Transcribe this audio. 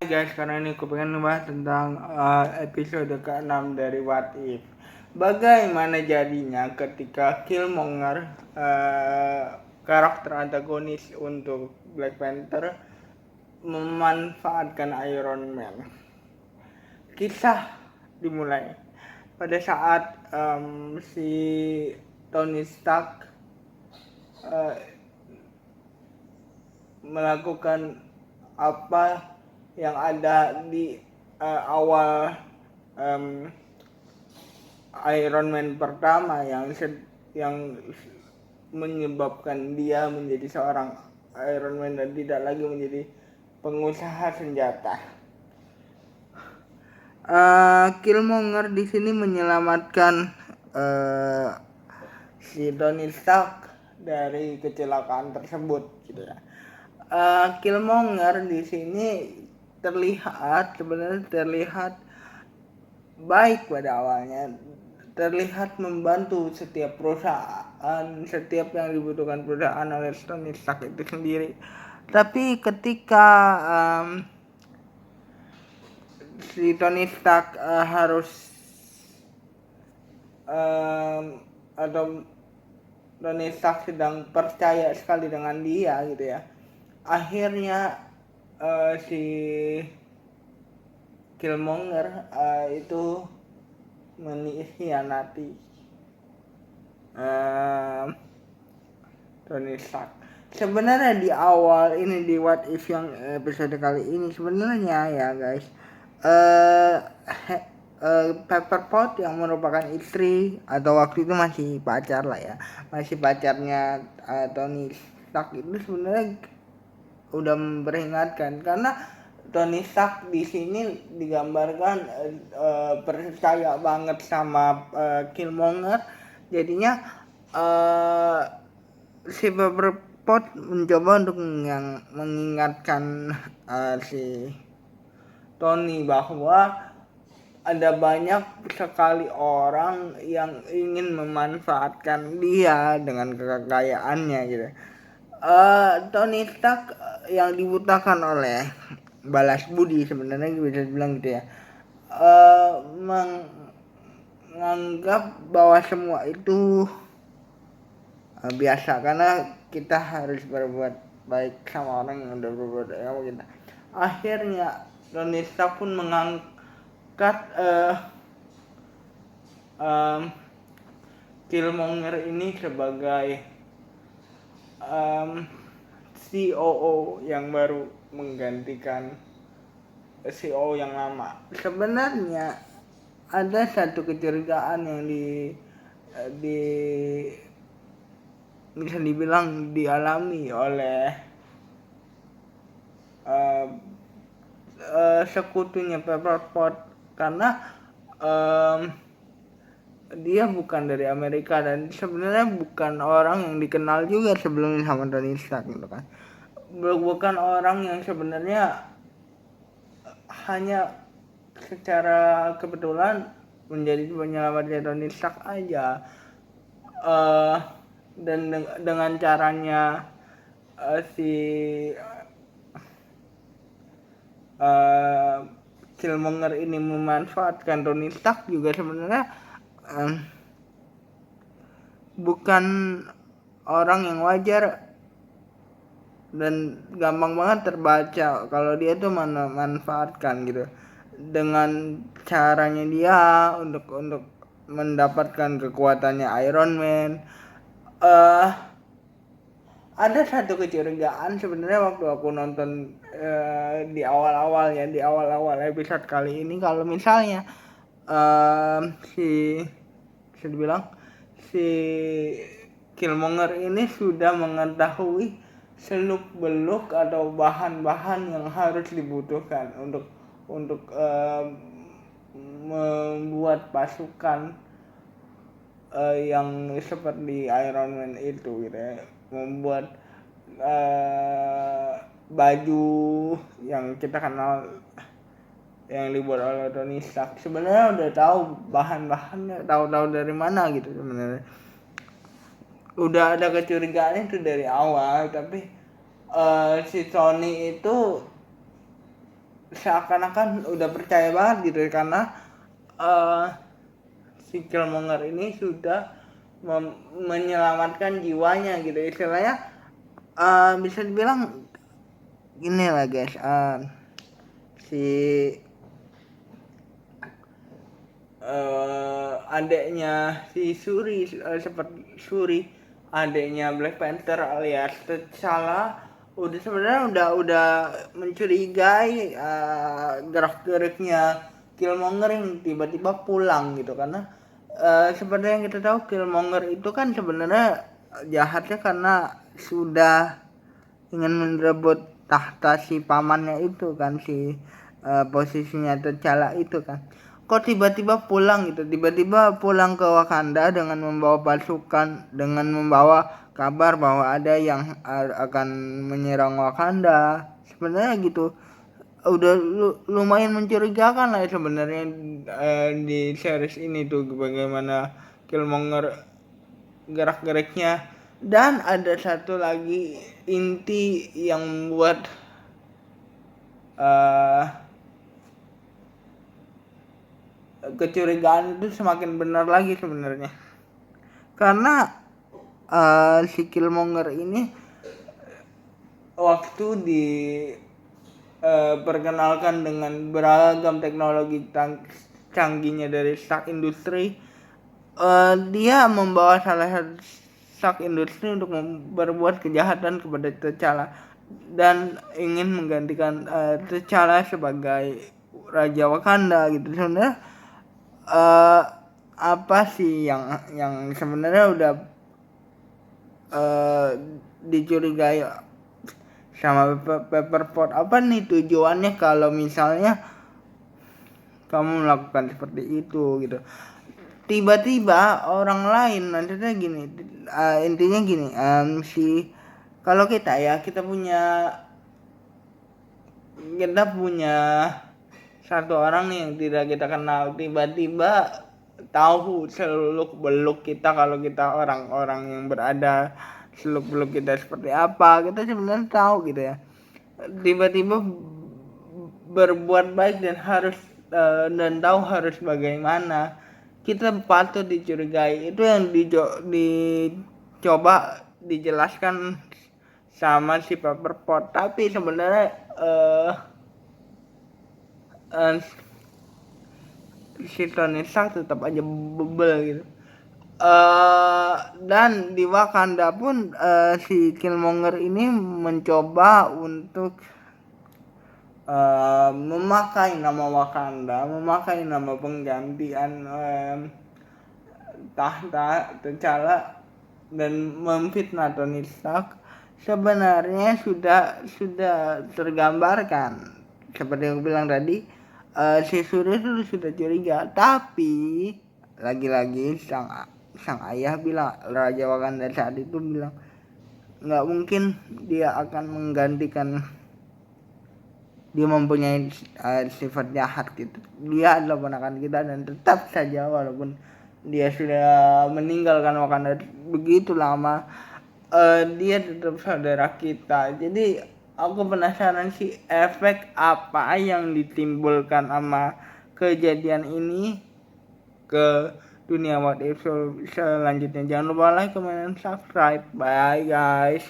Guys, karena ini aku pengen ngebahas tentang episode ke-6 dari What If. Bagaimana jadinya ketika Killmonger, karakter antagonis untuk Black Panther, memanfaatkan Iron Man. Kisah dimulai pada saat si Tony Stark melakukan apa yang ada di awal Iron Man pertama yang menyebabkan dia menjadi seorang Iron Man dan tidak lagi menjadi pengusaha senjata. Killmonger di sini menyelamatkan si Tony Stark dari kecelakaan tersebut, gitu ya. Killmonger di sini sebenarnya terlihat baik pada awalnya, terlihat membantu setiap perusahaan, setiap yang dibutuhkan perusahaan oleh Tony Stark itu sendiri. Tapi ketika si Tony Stark harus atau Tony Stark sedang percaya sekali dengan dia, gitu ya, akhirnya si Killmonger itu mengkhianati Tony Stark. Sebenarnya di awal ini di What If yang episode kali ini sebenarnya ya guys, Pepper Pot yang merupakan istri atau waktu itu masih pacar lah ya, masih pacarnya Tony Stark itu sebenarnya udah memperingatkan, karena Tony Stark di sini digambarkan percaya banget sama Killmonger. Jadinya si Pepper Pot mencoba untuk mengingatkan si Tony bahwa ada banyak sekali orang yang ingin memanfaatkan dia dengan kekayaannya, gitu. Tony Stark yang dibutakan oleh balas budi sebenarnya bisa dibilang gitu ya, menganggap bahwa semua itu biasa, karena kita harus berbuat baik sama orang yang udah berbuat baik sama kita. Akhirnya Tony Stark pun mengangkat Killmonger ini sebagai COO yang baru menggantikan CEO yang lama. Sebenarnya ada satu kecurigaan yang bisa dibilang dialami oleh sekutunya Pepper Pot, karena dia bukan dari Amerika dan sebenarnya bukan orang yang dikenal juga sebelumnya sama Tony Stark, gitu kan. Bukan orang yang sebenarnya hanya secara kebetulan menjadi penyelamatnya Tony Stark aja. Dan dengan caranya si Killmonger ini memanfaatkan Tony Stark juga sebenarnya bukan orang yang wajar dan gampang banget terbaca kalau dia tuh memanfaatkan, gitu, dengan caranya dia untuk mendapatkan kekuatannya Iron Man. Ada satu kecurigaan sebenarnya waktu aku nonton di awal episode kali ini, kalau misalnya bisa dibilang si Killmonger ini sudah mengetahui seluk beluk atau bahan-bahan yang harus dibutuhkan untuk membuat pasukan yang seperti Iron Man itu, gitu ya, membuat baju yang kita kenal yang dibuat oleh Tony Stark. Sebenarnya udah tahu bahan-bahannya, tahu dari mana, gitu. Sebenarnya udah ada kecurigaan itu dari awal, tapi si Tony itu seakan-akan udah percaya banget gitu karena si Killmonger ini sudah menyelamatkan jiwanya gitu istilahnya. Bisa dibilang gini lah guys, si adiknya si Shuri, seperti Shuri, adiknya Black Panther alias T'Challa, udah mencurigai gerak-geriknya Killmonger yang tiba-tiba pulang gitu karena seperti yang kita tahu Killmonger itu kan sebenarnya jahatnya karena sudah ingin merebut tahta si pamannya itu kan, si posisinya T'Challa itu kan. Kok tiba-tiba pulang gitu, tiba-tiba pulang ke Wakanda dengan membawa pasukan, dengan membawa kabar bahwa ada yang akan menyerang Wakanda. Sebenarnya gitu udah lumayan mencurigakan lah sebenarnya di series ini tuh bagaimana Killmonger gerak-geriknya. Dan ada satu lagi inti yang membuat kecurigaan itu semakin benar lagi sebenarnya karena si Killmonger ini waktu di perkenalkan dengan beragam teknologi canggihnya dari Stark Industry, dia membawa salah satu Stark Industry untuk berbuat kejahatan kepada T'Challa dan ingin menggantikan T'Challa sebagai Raja Wakanda gitu. Sebenarnya apa sih yang sebenarnya udah dicurigai sama Pepperpot? Apa nih tujuannya kalau misalnya kamu melakukan seperti itu gitu? Tiba-tiba orang lain nantinya gini, intinya gini, si kalau kita punya satu orang nih yang tidak kita kenal tiba-tiba tahu seluk beluk kita, kalau kita orang-orang yang berada seluk beluk kita seperti apa, kita sebenarnya tahu gitu ya, tiba-tiba berbuat baik dan tahu harus bagaimana, kita patut dicurigai. Itu yang dicoba dijelaskan sama si Pepperpot, tapi sebenarnya si Tony Stark tetap aja bebel gitu. Dan di Wakanda pun si Killmonger ini mencoba untuk memakai nama Wakanda, memakai nama penggantian tahta T'Challa dan memfitnah Tony Stark. Sebenarnya sudah tergambarkan seperti yang aku bilang tadi, si Surya itu sudah curiga, tapi lagi-lagi sang ayah bilang, Raja Wakanda saat itu bilang nggak mungkin dia akan menggantikan, dia mempunyai sifat jahat gitu, dia adalah ponakan kita dan tetap saja walaupun dia sudah meninggalkan Wakanda begitu lama, dia tetap saudara kita. Jadi aku penasaran sih efek apa yang ditimbulkan sama kejadian ini ke dunia What If selanjutnya. Jangan lupa like, comment, dan subscribe. Bye guys.